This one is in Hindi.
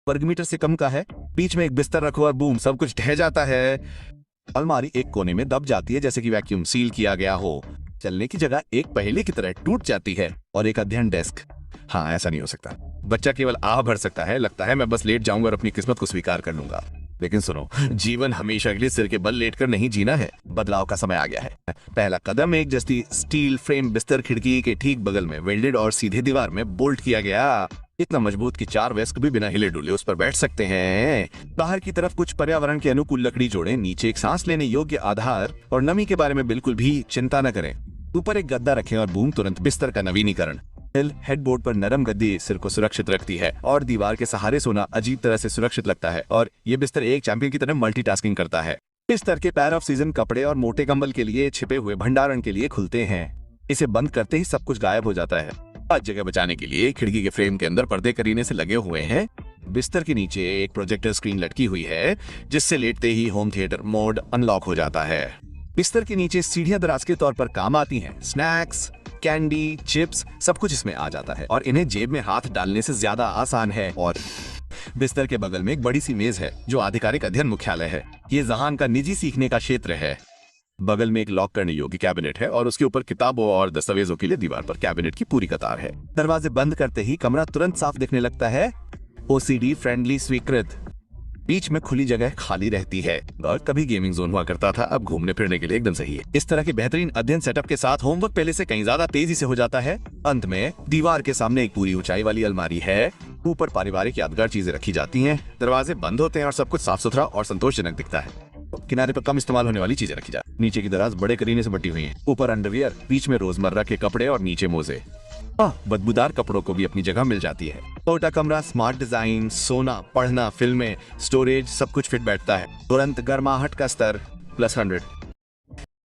वर्ग मीटर से कम का है। बीच में एक बिस्तर रखो और बूम, सब कुछ ढह जाता है। अलमारी एक कोने में दब जाती है, जैसे कि वैक्यूम सील किया गया हो। चलने की जगह एक पहेली की तरह टूट जाती है। और एक अध्ययन डेस्क। हाँ, ऐसा नहीं हो सकता। बच्चा केवल आह भर सकता है। लगता है मैं बस लेट जाऊंगा और अपनी किस्मत को स्वीकार कर लूंगा। लेकिन सुनो, जीवन हमेशा के लिए सिर के बल लेटकर नहीं जीना है। बदलाव का समय आ गया है। पहला कदम, एक जस्ती स्टील फ्रेम बिस्तर खिड़की के ठीक बगल में वेल्डेड और सीधे दीवार में बोल्ट किया गया। इतना मजबूत कि 4 वयस्क भी बिना हिले डुले उस पर बैठ सकते हैं। बाहर की तरफ कुछ पर्यावरण के अनुकूल लकड़ी जोड़ें। नीचे एक सांस लेने योग्य आधार और नमी के बारे में बिल्कुल भी चिंता न करें। ऊपर एक गद्दा रखें और बूम, तुरंत बिस्तर का नवीनीकरण। हेडबोर्ड पर नरम गद्दी सिर को सुरक्षित रखती है और दीवार के सहारे सोना अजीब तरह से सुरक्षित लगता है। और ये बिस्तर एक चैंपियन की तरह मल्टीटास्किंग करता है। बिस्तर के पैर ऑफ सीजन कपड़े और मोटे कंबल के लिए छिपे हुए भंडारण के लिए खुलते हैं। इसे बंद करते ही सब कुछ गायब हो जाता है। आज जगह बचाने के लिए खिड़की के फ्रेम के अंदर पर्दे करीने से लगे हुए हैं। बिस्तर के नीचे एक प्रोजेक्टर स्क्रीन लटकी हुई है, जिससे लेटते ही होम थिएटर मोड अनलॉक हो जाता है। बिस्तर के नीचे सीढ़ियां दराज के तौर पर काम आती हैं। स्नैक्स, कैंडी, चिप्स, सब कुछ इसमें आ जाता है और इन्हें जेब में हाथ डालने से ज्यादा आसान है। और बिस्तर के बगल में एक बड़ी सी मेज है, जो आधिकारिक अध्ययन मुख्यालय है। ये जहान का निजी सीखने का क्षेत्र है। बगल में एक लॉक करने योग्य कैबिनेट है और उसके ऊपर किताबों और दस्तावेजों के लिए दीवार पर कैबिनेट की पूरी कतार है। दरवाजे बंद करते ही कमरा तुरंत साफ दिखने लगता है। ओसीडी फ्रेंडली स्वीकृत। बीच में खुली जगह खाली रहती है और कभी गेमिंग जोन हुआ करता था, अब घूमने फिरने के लिए एकदम सही है। इस तरह के बेहतरीन अध्ययन सेटअप के साथ होमवर्क पहले से कहीं ज्यादा तेजी से हो जाता है। अंत में दीवार के सामने एक पूरी ऊंचाई वाली अलमारी है। ऊपर पारिवारिक यादगार चीजें रखी जाती हैं। दरवाजे बंद होते हैं और सब कुछ साफ सुथरा और संतोषजनक दिखता है। किनारे पर कम इस्तेमाल होने वाली चीजें रखी जाती। नीचे की दराज बड़े करीने से बटी हुई है। ऊपर अंडरवियर, बीच में रोजमर्रा के कपड़े और नीचे मोजे। बदबूदार कपड़ों को भी अपनी जगह मिल जाती है। छोटा कमरा, स्मार्ट डिजाइन, सोना, पढ़ना, फिल्में, स्टोरेज, सब कुछ फिट बैठता है। तुरंत गर्माहट का स्तर +100।